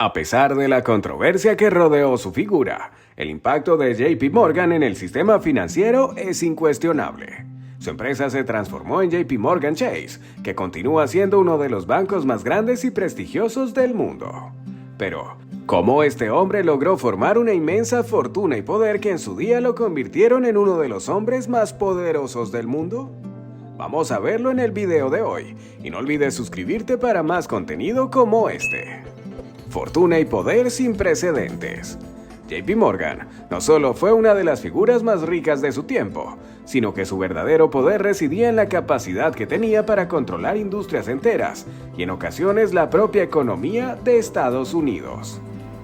A pesar de la controversia que rodeó su figura, el impacto de JP Morgan en el sistema financiero es incuestionable. Su empresa se transformó en JP Morgan Chase, que continúa siendo uno de los bancos más grandes y prestigiosos del mundo. Pero, ¿cómo este hombre logró formar una inmensa fortuna y poder que en su día lo convirtieron en uno de los hombres más poderosos del mundo? Vamos a verlo en el video de hoy, y no olvides suscribirte para más contenido como este. Fortuna y poder sin precedentes. JP Morgan no solo fue una de las figuras más ricas de su tiempo, sino que su verdadero poder residía en la capacidad que tenía para controlar industrias enteras y en ocasiones la propia economía de Estados Unidos.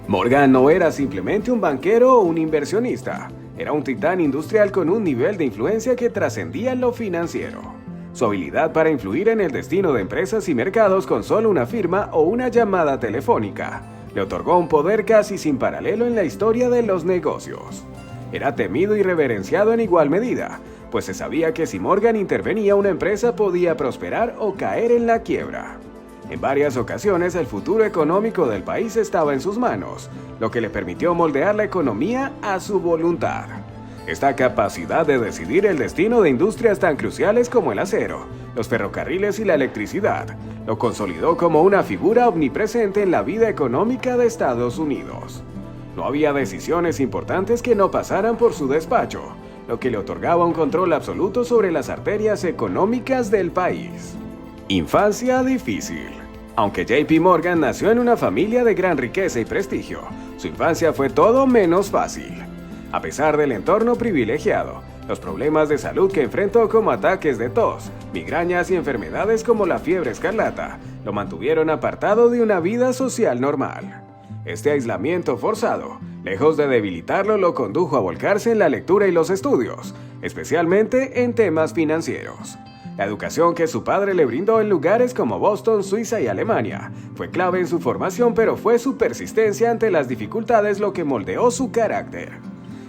Morgan no era simplemente un banquero o un inversionista, era un titán industrial con un nivel de influencia que trascendía lo financiero. Su habilidad para influir en el destino de empresas y mercados con solo una firma o una llamada telefónica le otorgó un poder casi sin paralelo en la historia de los negocios. Era temido y reverenciado en igual medida, pues se sabía que si Morgan intervenía una empresa podía prosperar o caer en la quiebra. En varias ocasiones el futuro económico del país estaba en sus manos, lo que le permitió moldear la economía a su voluntad. Esta capacidad de decidir el destino de industrias tan cruciales como el acero, los ferrocarriles y la electricidad, lo consolidó como una figura omnipresente en la vida económica de Estados Unidos. No había decisiones importantes que no pasaran por su despacho, lo que le otorgaba un control absoluto sobre las arterias económicas del país. Infancia difícil. Aunque JP Morgan nació en una familia de gran riqueza y prestigio, su infancia fue todo menos fácil. A pesar del entorno privilegiado, los problemas de salud que enfrentó como ataques de tos, migrañas y enfermedades como la fiebre escarlata, lo mantuvieron apartado de una vida social normal. Este aislamiento forzado, lejos de debilitarlo, lo condujo a volcarse en la lectura y los estudios, especialmente en temas financieros. La educación que su padre le brindó en lugares como Boston, Suiza y Alemania fue clave en su formación, pero fue su persistencia ante las dificultades lo que moldeó su carácter.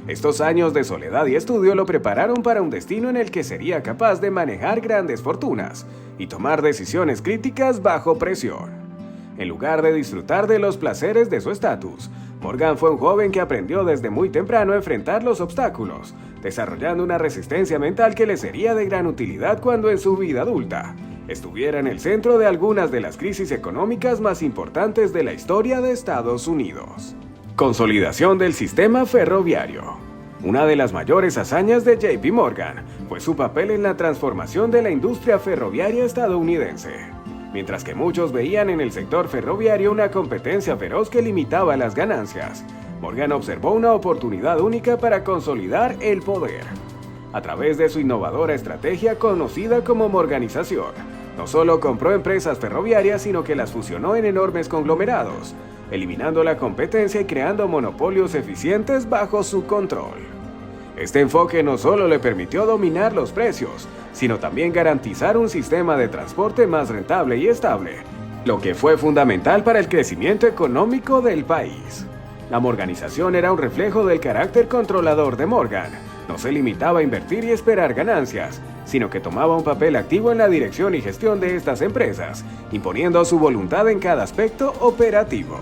Estos años de soledad y estudio lo prepararon para un destino en el que sería capaz de manejar grandes fortunas y tomar decisiones críticas bajo presión. En lugar de disfrutar de los placeres de su estatus, Morgan fue un joven que aprendió desde muy temprano a enfrentar los obstáculos, desarrollando una resistencia mental que le sería de gran utilidad cuando en su vida adulta estuviera en el centro de algunas de las crisis económicas más importantes de la historia de Estados Unidos. Consolidación del sistema ferroviario. Una de las mayores hazañas de JP Morgan fue su papel en la transformación de la industria ferroviaria estadounidense. Mientras que muchos veían en el sector ferroviario una competencia feroz que limitaba las ganancias, Morgan observó una oportunidad única para consolidar el poder. A través de su innovadora estrategia conocida como morganización, no solo compró empresas ferroviarias, sino que las fusionó en enormes conglomerados, eliminando la competencia y creando monopolios eficientes bajo su control. Este enfoque no solo le permitió dominar los precios, sino también garantizar un sistema de transporte más rentable y estable, lo que fue fundamental para el crecimiento económico del país. La morganización era un reflejo del carácter controlador de Morgan. No se limitaba a invertir y esperar ganancias, sino que tomaba un papel activo en la dirección y gestión de estas empresas, imponiendo su voluntad en cada aspecto operativo.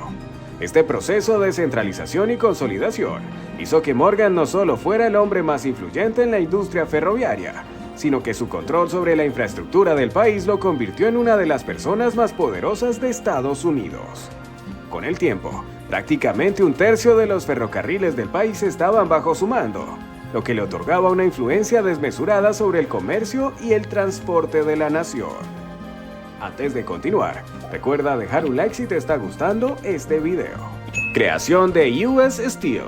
Este proceso de centralización y consolidación hizo que Morgan no solo fuera el hombre más influyente en la industria ferroviaria, sino que su control sobre la infraestructura del país lo convirtió en una de las personas más poderosas de Estados Unidos. Con el tiempo, prácticamente un tercio de los ferrocarriles del país estaban bajo su mando, lo que le otorgaba una influencia desmesurada sobre el comercio y el transporte de la nación. Antes de continuar, recuerda dejar un like si te está gustando este video. Creación de US Steel.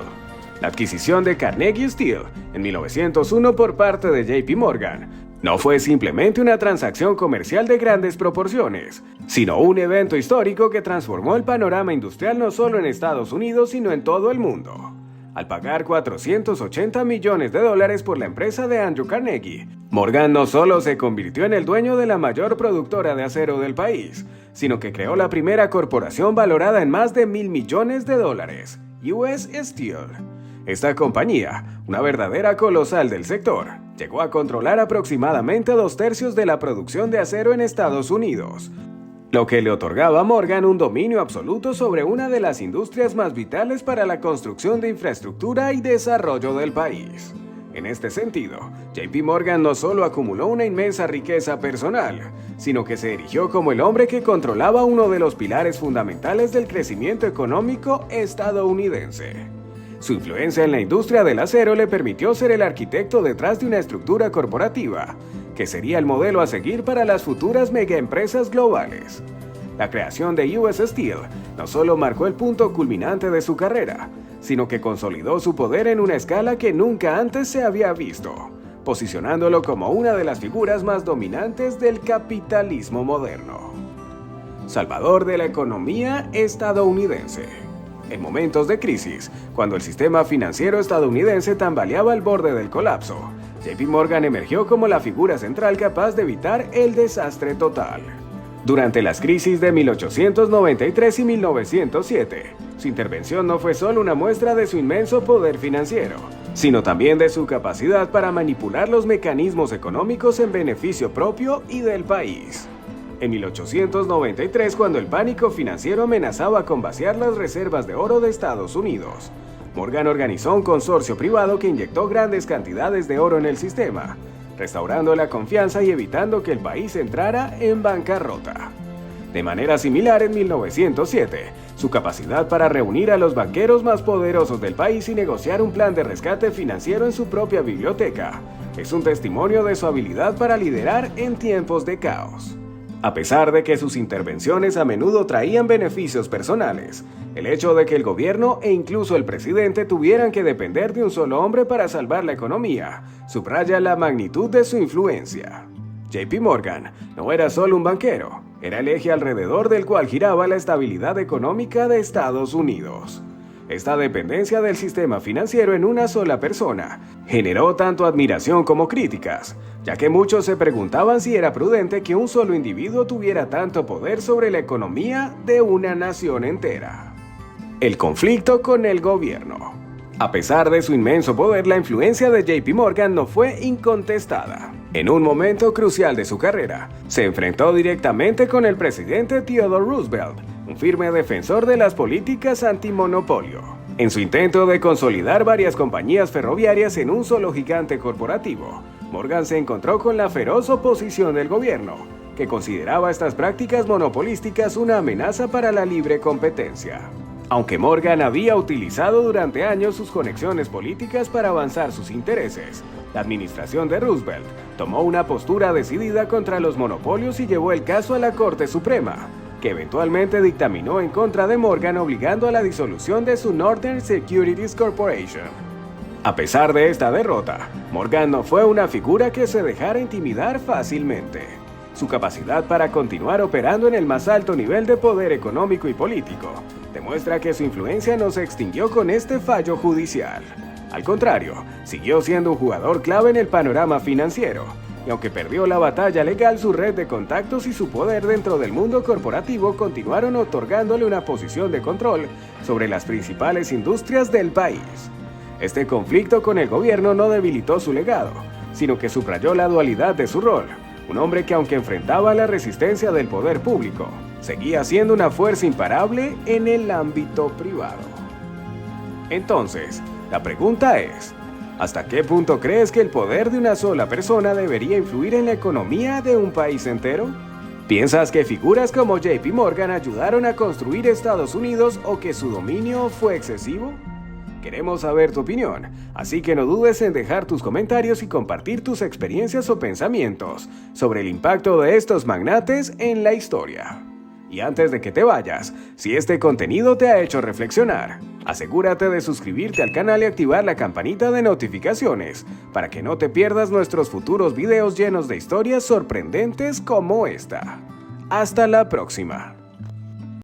La adquisición de Carnegie Steel en 1901 por parte de JP Morgan no fue simplemente una transacción comercial de grandes proporciones, sino un evento histórico que transformó el panorama industrial no solo en Estados Unidos, sino en todo el mundo. Al pagar $480 millones por la empresa de Andrew Carnegie, Morgan no solo se convirtió en el dueño de la mayor productora de acero del país, sino que creó la primera corporación valorada en más de $1.000 millones, US Steel. Esta compañía, una verdadera colosal del sector, llegó a controlar aproximadamente 2/3 de la producción de acero en Estados Unidos, lo que le otorgaba a Morgan un dominio absoluto sobre una de las industrias más vitales para la construcción de infraestructura y desarrollo del país. En este sentido, JP Morgan no solo acumuló una inmensa riqueza personal, sino que se erigió como el hombre que controlaba uno de los pilares fundamentales del crecimiento económico estadounidense. Su influencia en la industria del acero le permitió ser el arquitecto detrás de una estructura corporativa, que sería el modelo a seguir para las futuras megaempresas globales. La creación de US Steel no solo marcó el punto culminante de su carrera, sino que consolidó su poder en una escala que nunca antes se había visto, posicionándolo como una de las figuras más dominantes del capitalismo moderno. Salvador de la economía estadounidense. En momentos de crisis, cuando el sistema financiero estadounidense tambaleaba al borde del colapso, JP Morgan emergió como la figura central capaz de evitar el desastre total. Durante las crisis de 1893 y 1907, su intervención no fue solo una muestra de su inmenso poder financiero, sino también de su capacidad para manipular los mecanismos económicos en beneficio propio y del país. En 1893, cuando el pánico financiero amenazaba con vaciar las reservas de oro de Estados Unidos, Morgan organizó un consorcio privado que inyectó grandes cantidades de oro en el sistema, restaurando la confianza y evitando que el país entrara en bancarrota. De manera similar, en 1907, su capacidad para reunir a los banqueros más poderosos del país y negociar un plan de rescate financiero en su propia biblioteca es un testimonio de su habilidad para liderar en tiempos de caos. A pesar de que sus intervenciones a menudo traían beneficios personales, el hecho de que el gobierno e incluso el presidente tuvieran que depender de un solo hombre para salvar la economía subraya la magnitud de su influencia. JP Morgan no era solo un banquero, era el eje alrededor del cual giraba la estabilidad económica de Estados Unidos. Esta dependencia del sistema financiero en una sola persona generó tanto admiración como críticas, ya que muchos se preguntaban si era prudente que un solo individuo tuviera tanto poder sobre la economía de una nación entera. El conflicto con el gobierno. A pesar de su inmenso poder, la influencia de JP Morgan no fue incontestada. En un momento crucial de su carrera, se enfrentó directamente con el presidente Theodore Roosevelt, un firme defensor de las políticas antimonopolio. En su intento de consolidar varias compañías ferroviarias en un solo gigante corporativo, Morgan se encontró con la feroz oposición del gobierno, que consideraba estas prácticas monopolísticas una amenaza para la libre competencia. Aunque Morgan había utilizado durante años sus conexiones políticas para avanzar sus intereses, la administración de Roosevelt tomó una postura decidida contra los monopolios y llevó el caso a la Corte Suprema, que eventualmente dictaminó en contra de Morgan obligando a la disolución de su Northern Securities Corporation. A pesar de esta derrota, Morgan no fue una figura que se dejara intimidar fácilmente. Su capacidad para continuar operando en el más alto nivel de poder económico y político demuestra que su influencia no se extinguió con este fallo judicial. Al contrario, siguió siendo un jugador clave en el panorama financiero, y aunque perdió la batalla legal, su red de contactos y su poder dentro del mundo corporativo continuaron otorgándole una posición de control sobre las principales industrias del país. Este conflicto con el gobierno no debilitó su legado, sino que subrayó la dualidad de su rol. Un hombre que, aunque enfrentaba la resistencia del poder público, seguía siendo una fuerza imparable en el ámbito privado. Entonces, la pregunta es, ¿hasta qué punto crees que el poder de una sola persona debería influir en la economía de un país entero? ¿Piensas que figuras como JP Morgan ayudaron a construir Estados Unidos o que su dominio fue excesivo? Queremos saber tu opinión, así que no dudes en dejar tus comentarios y compartir tus experiencias o pensamientos sobre el impacto de estos magnates en la historia. Y antes de que te vayas, si este contenido te ha hecho reflexionar, asegúrate de suscribirte al canal y activar la campanita de notificaciones para que no te pierdas nuestros futuros videos llenos de historias sorprendentes como esta. Hasta la próxima.